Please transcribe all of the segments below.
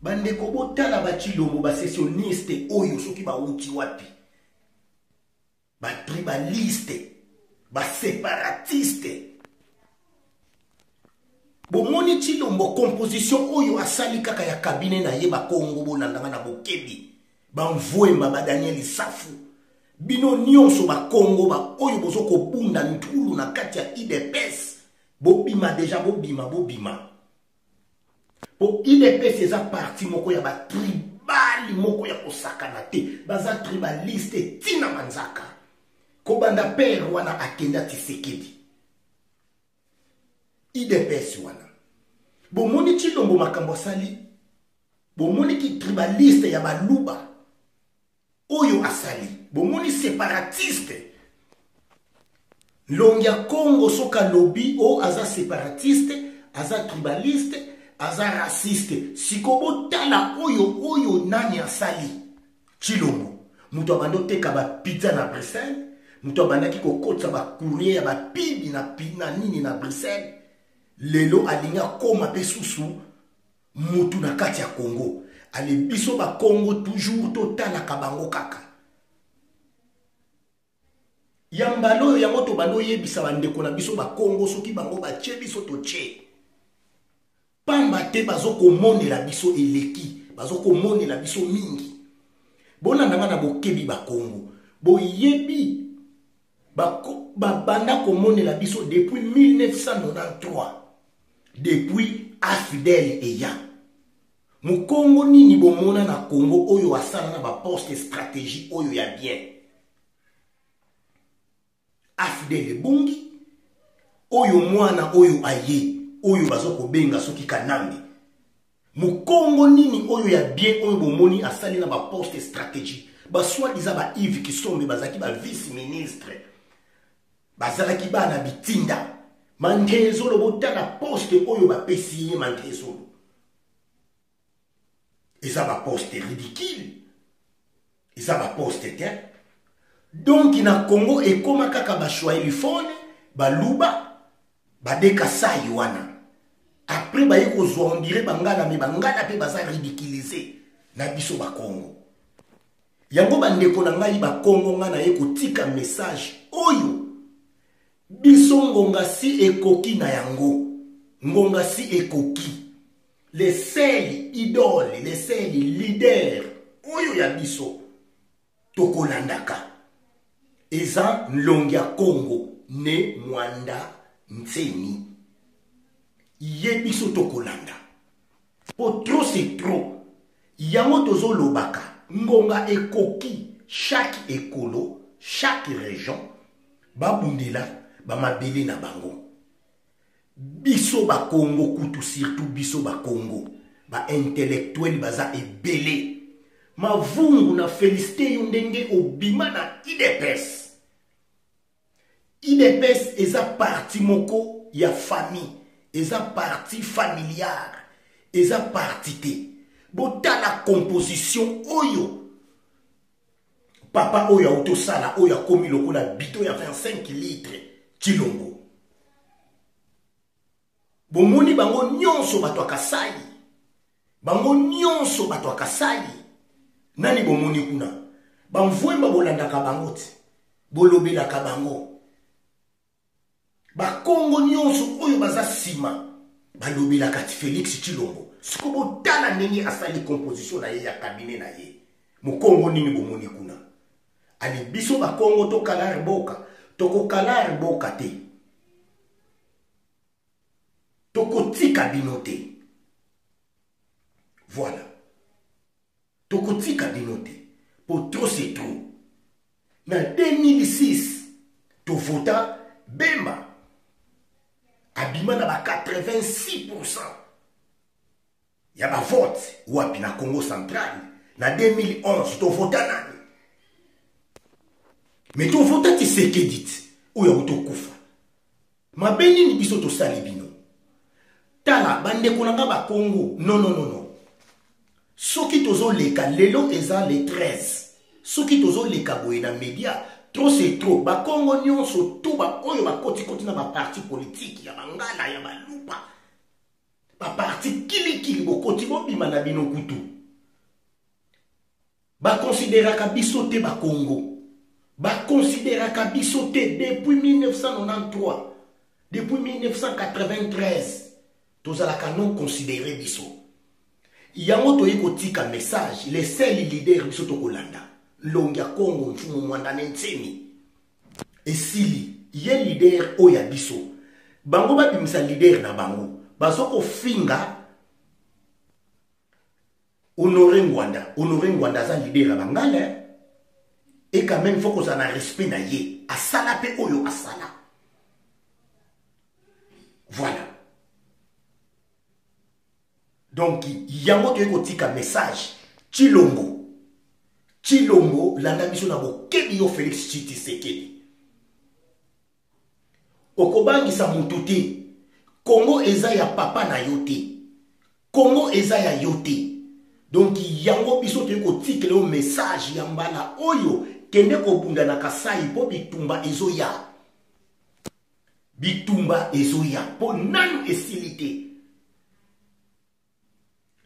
bandeko botala bachilombo basessioniste oyo soki bauti wapi, batribaliste, baseparatiste. Bomoni Tshilombo composition oyo asali kaka ya kabine na ye bakongo bolandanga na bokebi, banvwemba ba Daniel Safu, bino nyonso bakongo ba oyo bozoko bunda ntulu na kati ya IDPS, bobima deja bobima. Po IDPS eza parti moko ya ba tribali moko ya kosakana te, baza tribaliste tina manzaka. Kobanda père wana akenda Tshisekedi. IDPS wana. Bomoni Tshilombo makambo asali. Bomoni ki tribaliste ya baluba. Oyo asali. Bomoni separatiste. Longia Congo soka lobby o aza separatiste, aza tribaliste, aza raciste. Sikobo tala oyo nani asali. Tshilombo. Mutu abando teka ba pizza na Bruxelles. Mutu abandaki kokotsa ba courrier ya ba pibi na nini na Bruxelles. Lelo alinga koma pe susu mutu na kati ya Congo. Ale biso ba Congo toujours totala kabango kaka. Yambalo yango to bando yebisa bandeko na biso ba Congo soki bango ba tche biso to tche. Pamba te bazoko monela biso eleki, bazoko monela biso mingi. Bona nanga na bokebi ba Congo. Boyebi banda komonela biso depuis 1993. Depuis Afidel Eya. Mukongo nini bomona na Congo oyo asala na ba poste stratégie oyo ya bien. Afidel Bungi oyo mwana oyo aye oyo bazoko benga soki kanambi. Mukongo nini oyo ya bien oyo bomoni asali na ba poste stratégie. Ba soi-disant ba Yves Kisombe bazaki ba vice-ministre. Bazalaki ba na bitinda. Mantezolo botala poste oyo ba pesiye mantezolo. Eza ba poste ridicule. Eza ba poste te. Donc na Congo ekoma kaka ba Swahilifone, ba luba, ba dekasai wana. Après ba yeko zo on dirait bangala me bangala pe baza ridiculiser na biso ba Congo. Yango bandeko na ngai ba Congo nga na yeko tika message oyo. Biso ngonga si ekoki na yango. Ngonga si ekoki. Les seuls idoles, les seuls leaders oyo ya biso tokolandaka. Eza Longia Congo ne Mwanda Ntseni. Ye biso tokolanda. Po trop c'est trop. Yango tozo lobaka. Ngonga ekoki chaque écolo, chaque région babundela ba mabele na bango. Biso ba Congo kutu surtout biso ba Congo ba intellectuel baza ebele. Mavungu na félicité yondenge obima na IDPS. IDPS eza parti moko ya famille, eza parti familiar, eza parti te. Botala composition oyo. Papa oyo autosala oyo akomi lokola bito ya 25 litres Tshilombo. Bomoni bango nyonso bato akasai. Bango nyonso bato akasai. Nani bomoni kuna? Bamvwemba bolandaka bango te. Bolobelaka bango. Bakongo nyonso oyo baza sima. Balobelaka ti Félix Tshilombo. Siko botala ndenge asali composition na ye ya kabine na ye. Mukongo nini bomoni kuna? Ali biso bakongo to kalare boka. Toko kalare boka te. Toko tika binote. Voilà. Toko tika binote. Pour trop c'est trop. Na 2006, to vota Bemba. Abima na ba 86%. Ya ba vote wapi na Congo central. Na 2011, to vota nani? Mais to vota Tshisekedi ou ya utokufa. Mabeni ni biso to salibino. Tala bandeko nanga ba Congo. Non. Soki tozo leka lelo eza le 13. Soki tozo leka boye na media. Trop c'est trop. Ba Congo nyonso tout ba oyo ba koti na ba parti politique ya bangala ya ba lupa. ba parti kili bokoti bobima na bino kutu ba considéraka biso te ba Congo ba considéraka biso te depuis 1993 depuis 1993 tozalaka non considéré biso yango toyi kotika message les seuls leaders biso tokolanda longia Congo mfumu mwandane ntsemi esili ye leader oya biso bango babimisa leader na bango bazoko finga Honoré Ngwanda za leader bangala et quand même faut qu'on a respect na ye asala pe oyo asala voilà donc yango to ekotika message Chilombo landa biso na bokebi yo Félix Tshisekedi okobangisa mutu te Congo eza ya papa na yo te Congo eza ya yo te donc yango biso to ekotika le message ya mbala oyo kende kobunda na Kasai po bitumba ezoya po nanu esilite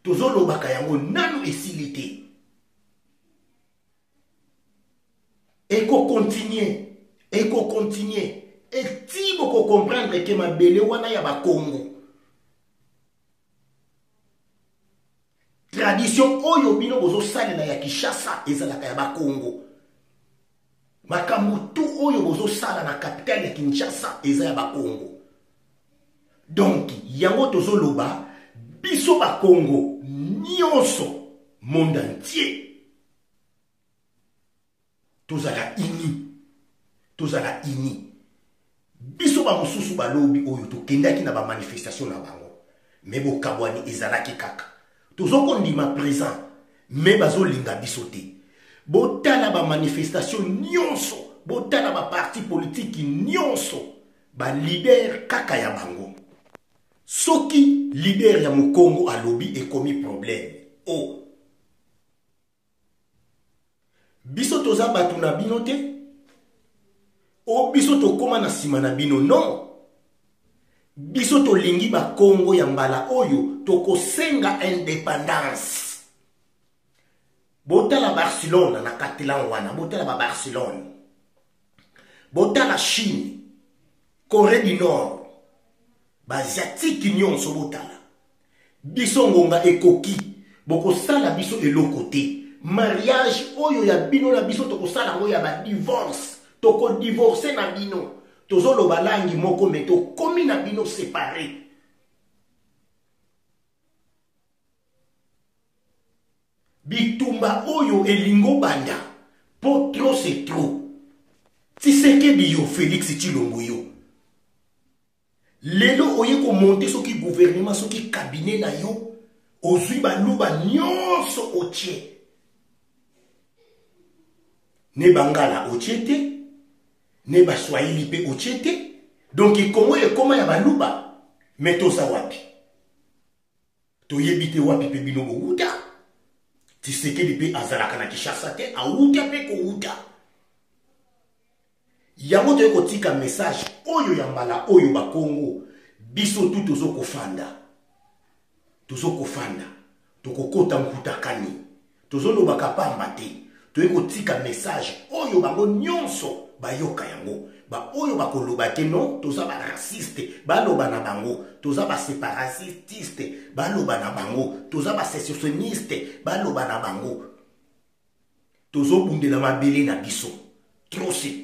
tozolo baka yango nanu esilite eko continuer et ti boko comprendre que mabele wana ya ba Congo tradition oyo bino bozo salela ya Kinshasa ezalaka ya ba Congo makambo tu oyo bozo sala na capitale ya Kinshasa eza ya ba Congo donc yango tozoloba biso ba Congo nyonso monde entier tozala ini biso ba mususu balobi oyo tokendaki na ba manifestation na bango me bokabwani ezalaki kaka tozoko ndima présent me bazolinga biso te botala ba manifestation nyonso botala ba parti politique nyonso ba leader kaka ya bango soki leader ya Mukongo alobi ekomi problème biso toza batu na bino te biso tokoma na sima na bino non biso tolingi ba Congo ya mbala oyo tokosenga indépendance botala Barcelone na Catalan wana botala ba Barcelone botala Chine Corée du Nord ba asiatique nyonso botala biso ngonga ekoki bokosala biso eloko te mariage oyo ya bino na biso tokosala ngo ya ba divorce toko divorcer na bino tozolo balangi moko me tokomi na bino séparé bitumba oyo elingo banda po trop c'est trop Tshisekedi yo Félix Tshilombo yo lelo oye ko monter soki gouvernement soki cabinet na yo ozwi baluba nyonso otie ne bangala otiete ne ba Swahili pe otiete donc Congo ekoma ya baluba metosa wapi toyebite wapi pe bino uta Tshisekedi pe azalaka na Kinshasa te auta pe ko uta yango to ekotika message oyo ya mbala oyo ba Congo biso tu tozokofanda tokokota mkutakani tozoloba kapamba te to ekotika message oyo bango nyonso bayoka yango ba oyo bakoloba te non toza ba raciste baloba na bango toza ba séparatiste baloba na bango toza ba sécessioniste baloba na bango tozobundela mabele na biso trop c'est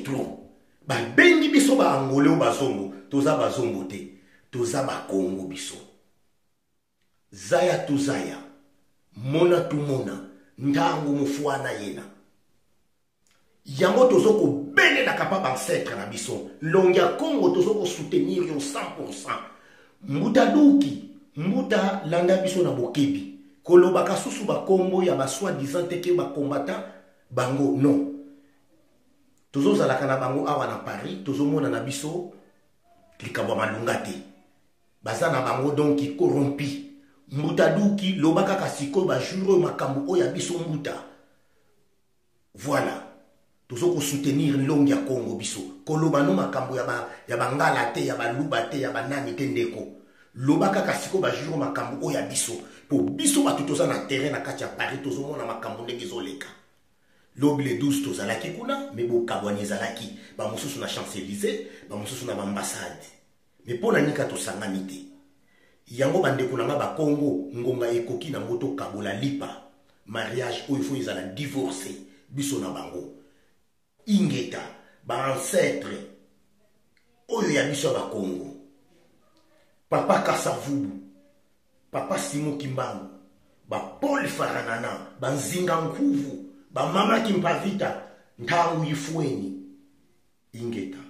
trop ba bengi biso ba angolais ou bazongo toza bazongo te toza ba Congo biso zaya tuzaya mona tumona ndango mufuana yena yango tozoko bele na kapaba ancêtre na biso longia Congo tozoko soutenir yo 100% mbuta landa biso na bokebi koloba kasusu ba Congo ya ba soi-disant teke ba combattant bango non tozozalaka na bango awa na Paris tozomona na biso likabwa malunga te baza na bango donc corrompi Mbutaduki lobaka kasiko ba juro makambo oya biso mbuta voilà tozoko soutenir longi ya Congo biso koloba no makambo ya bangala te ya baluba te ya banani te ndeko lobaka kasiko ba juro makambo oya biso po biso batutoza na terrain na kati ya Paris tozomona makambo ndenge ezoleka lobi le 12 tozalaki kuna mais bokabwani ezalaki ba mosusu na Champs-Élysées ba mosusu na ambassade mais pona nika tosangani te yango bandeko nanga ba Congo ngonga ekoki na moto kabola lipa mariage oyo fo ezala divorcé biso na bango ingeta ba ancêtre oyo ya biso ba Congo papa Kasavubu papa Simon Kimbangu ba Paul Faranana ba Nzinga Nkuvu ba mama Kimpavita ntangu ifueni ingeta